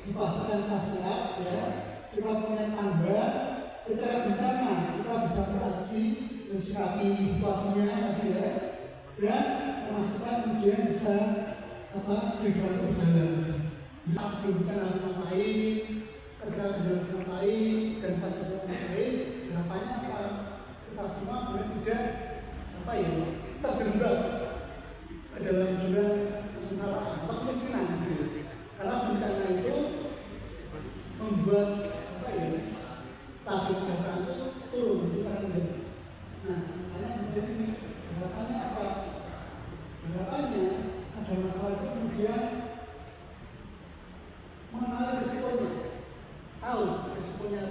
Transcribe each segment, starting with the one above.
dipastikan kita siap, ya. Kita punya tangga, kita bencana, kita bisa beraksi, mensikapi situasinya, tadi ya, dan memastikan kemudian bisa kehidupan itu berjalan. Jadi sebelum bencana ngapain, ketika bencana ngapain, dan pas ngapain, harapannya apa? Kita semua boleh tidak terjerembab dalam jurang kesengsaraan atau kemiskinan, gitu. Karena bencana itu membuat target kesejahteraan itu turun, itu kan rendah. Nah, makanya kemudian ini harapannya apa? Harapannya agar masalah itu kemudian mengenali risikonya, tahu risikonya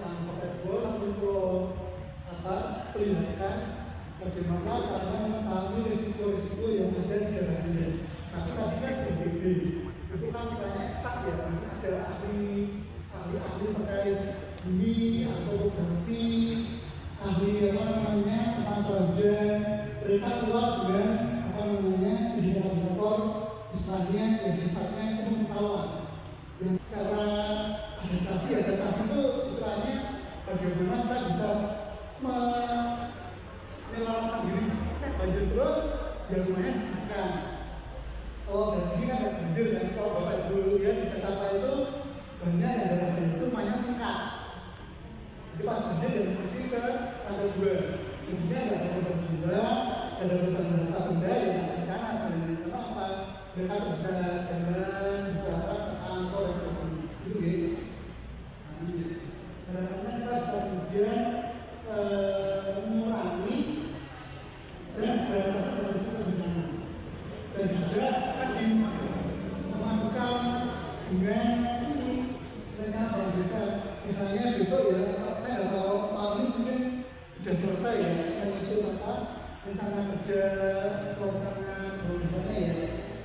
apa, perlihatkan bagaimana karena mengetahui risiko-risiko yang ada di daerah Anda. Tapi tadi kan PBB itu kan misalnya eksak ya, ada ahli terkait bumi atau topografi, ahli tentang pelajaran, mereka keluar dengan indikator misalnya yang sifatnya itu pengetahuan. Dan karena adaptasi itu misalnya bagaimana kita bisa menyelamatkan diri. Banjir terus, ya rumahnya bukan. Kalau banjir kan ada banjir, dan kalau bapak ibu lihat di Jakarta itu banyak yang ada banjir itu banyak tingkat. Jadi pas banjir yang bersih ke lantai 2. Jadinya nggak ada korban jiwa, ada korban harta benda yang bencana. Karena apa? Mereka bisa jalan, bisa ke kantor dan sebagainya. Itu gitu. Harapannya kita bisa kemudian mengurangi dan beradaptasi terhadap bencana, dan juga tadi memadukan dengan ini rencana bangun desa. Misalnya besok ya, saya nggak tahu tahun ini mungkin sudah selesai ya, menyusun rencana kerja atau rencana bangun desanya ya.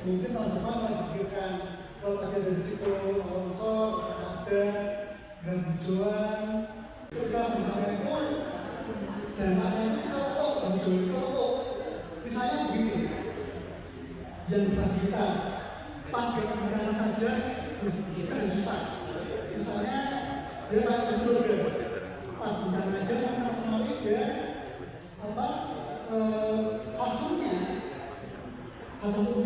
Mungkin tahun depan mau dipikirkan kalau ada risiko longsor, ada dan hijauan. Ketika bencana itu dampaknya itu kita tahu, misalnya begini, yang disabilitas pas bencana saja kita ada susah. Misalnya dia pakai surga, pas bencana aja bisa melalui dia faksumnya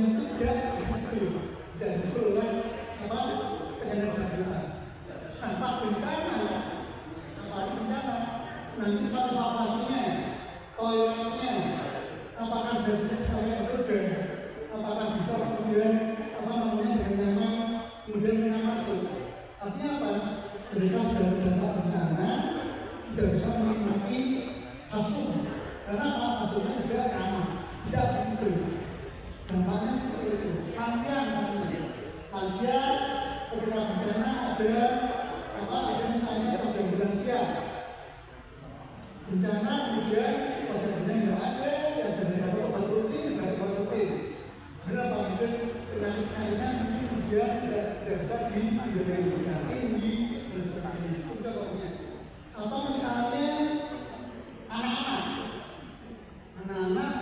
itu tidak existu oleh penyandang disabilitas. Nah, pas bencana nanti kalau evakuasinya, toiletnya, apakah bisa dipakai surga, apakah bisa kemudian dengan nyaman, kemudian dengan masuk. Artinya apa? Mereka sudah terdampak bencana, tidak bisa menikmati fasum. Karena apa? Fasumnya juga ramah, tidak accessible. Dampaknya seperti itu. Lansia misalnya, lansia ketika bencana ada misalnya pasien lansia. Bencana kemudian pasiennya nggak ada, yang bisa dapat obat rutin, nggak ada obat rutin. Berapa mungkin penyakit-penyakitnya mungkin kemudian tidak bisa diberikan tinggi dan sebagainya. Itu contohnya. Atau misalnya anak-anak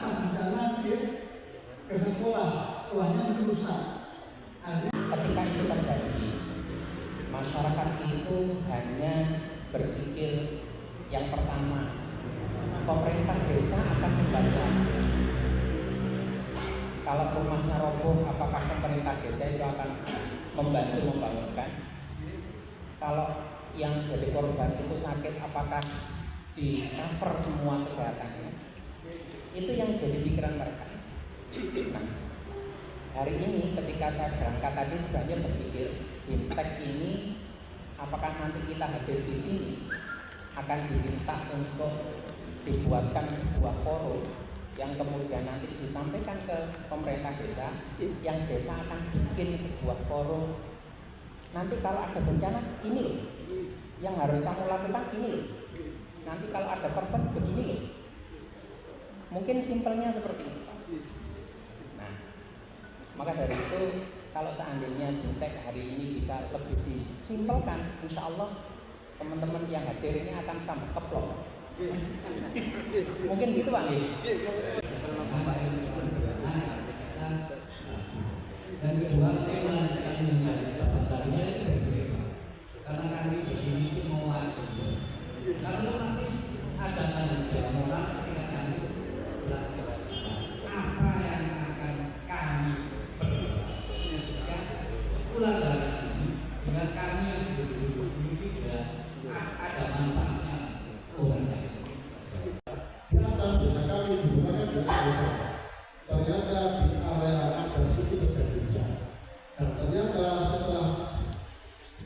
pas bencana dia ke sekolahnya mungkin rusak. Ketika itu terjadi, masyarakat itu hanya berpikir yang pertama, pemerintah desa akan membantu. Kalau rumahnya roboh, apakah pemerintah desa itu akan membantu membangunkan? Kalau yang jadi korban itu sakit, apakah di cover semua kesehatannya? Itu yang jadi pikiran mereka. Nah, hari ini ketika saya berangkat tadi sebenarnya berpikir, BIMTEK ini apakah nanti kita hadir di sini akan diminta untuk dibuatkan sebuah forum yang kemudian nanti disampaikan ke pemerintah desa, yang desa akan bikin sebuah forum. Nanti kalau ada bencana ini loh, yang harus kamu lakukan ini loh. Nanti kalau ada korban begini loh. Mungkin simpelnya seperti itu. Nah, maka dari itu kalau seandainya BIMTEK hari ini bisa lebih disimpelkan, insya Allah teman-teman yang hadir ini akan tambah keplok. Mungkin gitu Pak. Dan kedua, melanjutkan dengan pertanyaan itu berbeda.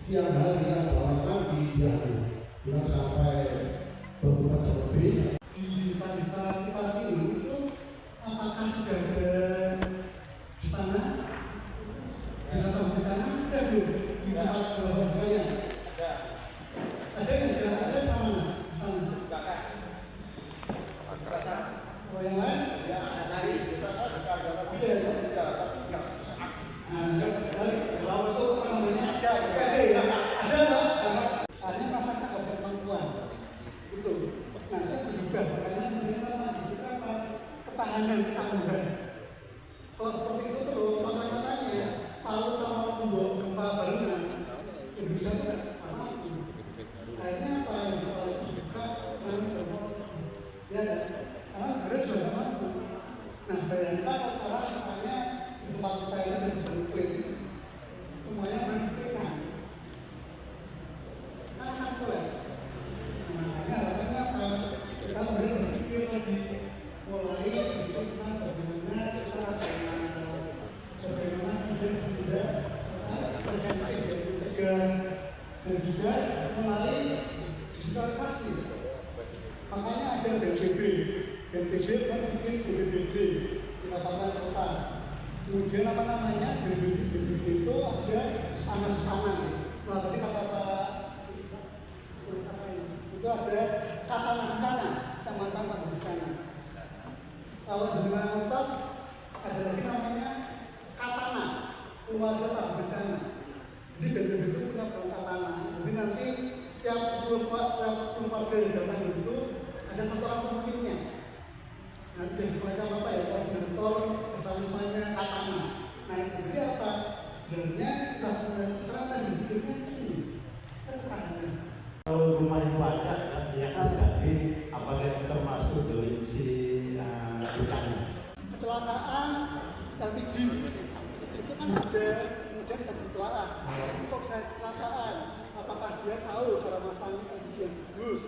siang hari ada orang mandi di hari dengan sampai beberapa jam lebih. Di desa-desa kita sini itu apakah sudah ada di sana desa Tambun ada belum di tempat jawaban kalian? Ada yang sudah ada sama di sana? Oh yang lain? Ya, ada cari. Biasanya juga ada Ada ya? tapi nggak sesaat. Kalau itu apa namanya? Ada ya? Ada loh. Hanya masyarakat ada kemampuan. Itu. Nah, itu juga makanya kemudian kita apa? Pertahanan tanggungan. Kalau seperti itu terus, makanya palu sama membawa gempa barengan, Indonesia itu tidak mampu. Akhirnya apa? Yang kalau itu dibuka, kan ya kan? Karena negara juga tidak mampu. Nah, bayangkan sekarang misalnya di tempat kita ini ada berikut, semuanya berikutkan. Kan sangat kolaps. Nah, makanya harapannya apa? Kita kemudian berpikir lagi, mulai berpikir tentang bagaimana kita rasional, bagaimana kemudian tidak preventif dan mencegah, dan juga mulai digitalisasi. Makanya ada BNPB kan bikin BPBD di kabupaten kota. Kemudian apa namanya BPBD itu ada sana-sana. Nah tadi kata Pak itu ada katana, kecamatan Tambun Bencana. Kalau di Manguntas ada lagi namanya katana, keluarga Tambun Bencana. Jadi BPBD itu punya katana. Jadi nanti setiap 10 keluarga yang datang itu ada satu orang pemimpinnya. Nanti jadi semacam apa ya, koordinator bersama-samanya katana. Nah itu jadi apa? Sebenarnya sekarang tadi bikinnya di sini. Pertahanan. Kalau rumah itu ada yang terjadi, apakah itu termasuk dari si hutannya? Kecelakaan LPG itu kan ada kemudian bisa kecelakaan. Kok bisa kecelakaan? Apakah dia tahu cara masang LPG yang bagus?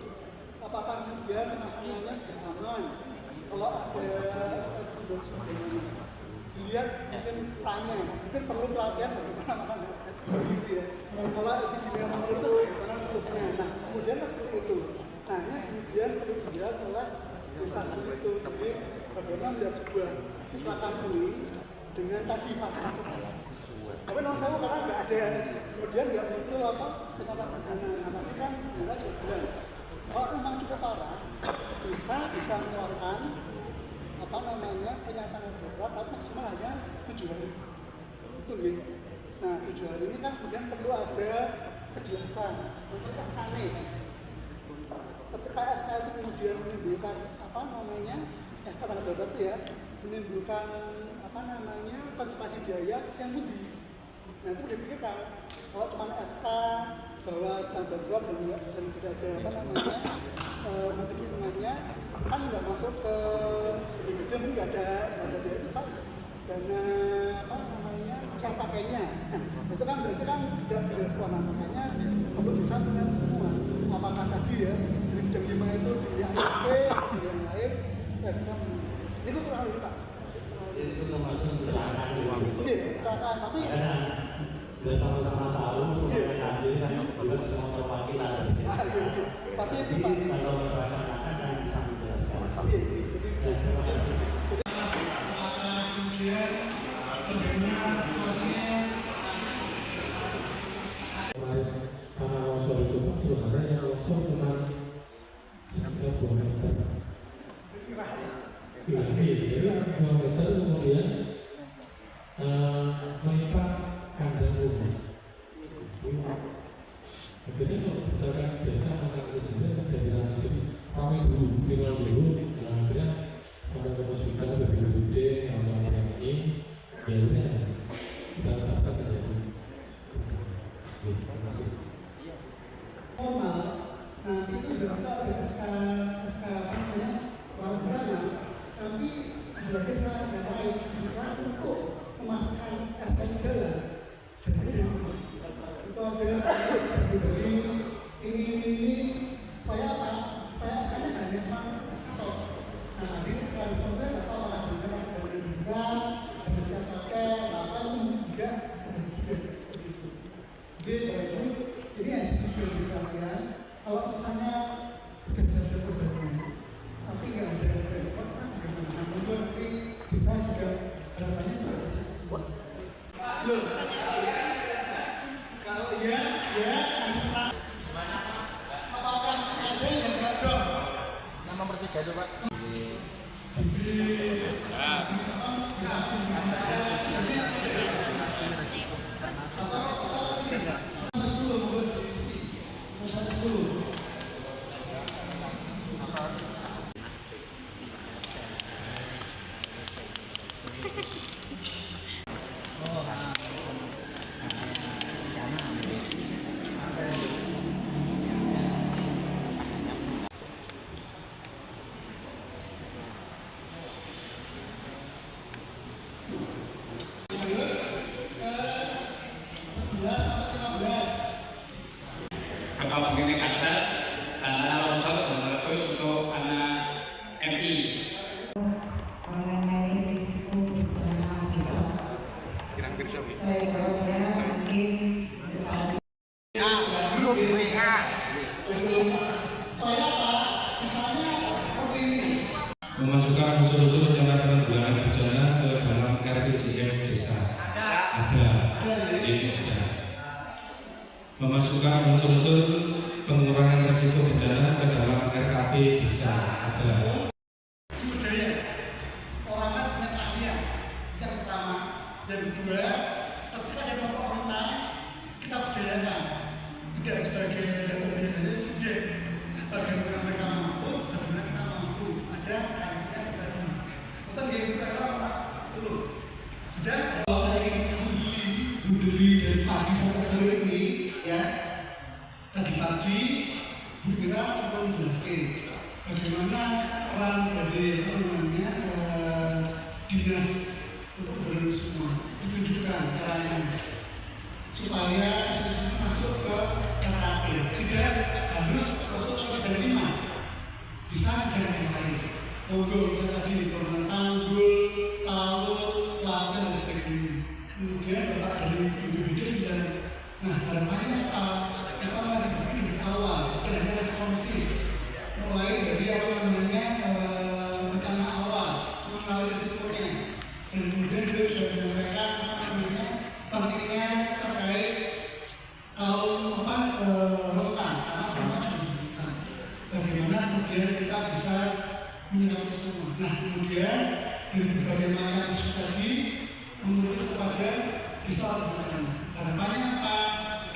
Apakah kemudian masangnya sudah aman? Kalau ada kondisi sebagainya, dilihat mungkin tanya, mungkin perlu pelatihan bagaimana makan LPG ya. Kalau LPG memang itu bagaimana tutupnya. Nah kemudian seperti itu. Nah ini kemudian perlu dilihat oleh desa itu. Jadi bagaimana melihat sebuah kecelakaan ini dengan tadi fase-fase. Tapi nomor satu karena nggak ada, kemudian nggak muncul apa penyakit bencana. Nanti kan mereka juga bilang, kalau memang cukup parah, bisa mengeluarkan apa namanya pernyataan darurat, tapi maksimal hanya 7 hari. Itu gitu. Nah 7 hari ini kan kemudian perlu ada kejelasan untuk SKN. Ketika SK itu kemudian menimbulkan apa namanya SK tanda darurat ya, menimbulkan apa namanya partisipasi biaya yang budi. Nah itu dipikirkan kalau cuma SK bahwa tanda darurat dan tidak ada apa namanya hitungannya kan nggak masuk ke BPD, mungkin nggak ada dia itu kan dana apa namanya yang pakainya. Itu kan berarti kan tidak direspon, makanya perlu disampaikan semua. Apakah tadi ya dari bidang 5 itu di AIP, di yang lain saya bisa itu kurang lebih Pak. Itu termasuk kecelakaan juga. Iya, kecelakaan tapi Karena sudah sama-sama tahu sebenarnya nanti kan juga semua perwakilan. Tapi itu Jadi Pak. kalau masyarakat akan bisa menjelaskan. Terima kasih. Kemudian bagaimana karena longsor itu Pak, sebenarnya yang longsor cuma sekitar 2 meter. Jadi 2 meter kemudian menimpa kandang rumah. Akhirnya kalau misalkan desa menangani sendiri kan jadi ramai, jadi ramai dulu, tinggal dulu. Nah, akhirnya sampai ke hospital, BPBD, TNI, ya udah kita tetapkan menjadi. Terima kasih. formal, nanti itu berarti ada SK apa namanya perundang, tapi ada lagi SK yang lain kita untuk memasukkan SK jalan. Jadi itu ada dari ini supaya apa? Supaya SK-nya nggak memang SK. Nah ini transportnya atau orang benar dari dibilang dari siapa pakai, apa itu juga sedikit. Jadi Ini yang ditujuan di kalian. Kalau misalnya sekedar seperti tapi nggak ada respon kan bagaimana? Mungkin nanti bisa juga harapannya juga. Loh, kalau iya, ya, apakah ada yang nggak dong? Yang nomor 3 itu Pak. Bakal begini ke atas dan anak longsor dan terus untuk anak MI. Mengenai risiko bencana desa, saya jawabnya mungkin untuk saat Memasukkan unsur-unsur rencana penanggulangan bencana ke dalam RPJM desa. Ada. Memasukkan unsur-unsur pengurangan risiko bencana ke dalam RKP desa. Ada. Budaya orang kan punya keahlian yang pertama, dan kedua ketika ada kelompok orang kita budayakan tidak sebagai biasanya sudah bagaimana mereka mampu, bagaimana kita mampu ada kita seperti ini kita kita apa dulu sudah kalau saya berdiri dari pagi sampai sore ini ya tadi pagi bergerak untuk menjelaskan bagaimana peran dari dinas untuk kebenaran semua ditunjukkan caranya supaya masuk ke RKP tidak harus masuk ke RKP 5 bisa dengan yang lain monggo kita tadi bangunan tanggul, tawur, latar dan sebagainya kemudian Bapak dari BPBD bilang nah harapannya apa? Kita mari begini di awal tidak hanya responsif mulai dari apa namanya bencana awal mengenali risikonya dan kemudian dia sudah menyampaikan namanya pentingnya terkait kaum rentan karena semua juga bagaimana kemudian kita bisa menyikapi semua. Nah kemudian dari berbagai macam isu tadi menuju kepada desa bencana. Harapannya apa?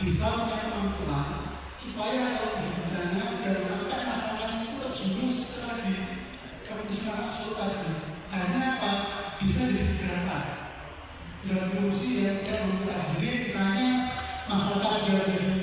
Desa punya kemampuan supaya kalau di bencana jangan sampai masalah itu terjerumus lagi kalau bisa masuk lagi. Akhirnya apa? Bisa jadi keberatan dalam fungsi yang tidak membuka. Jadi misalnya masyarakat dari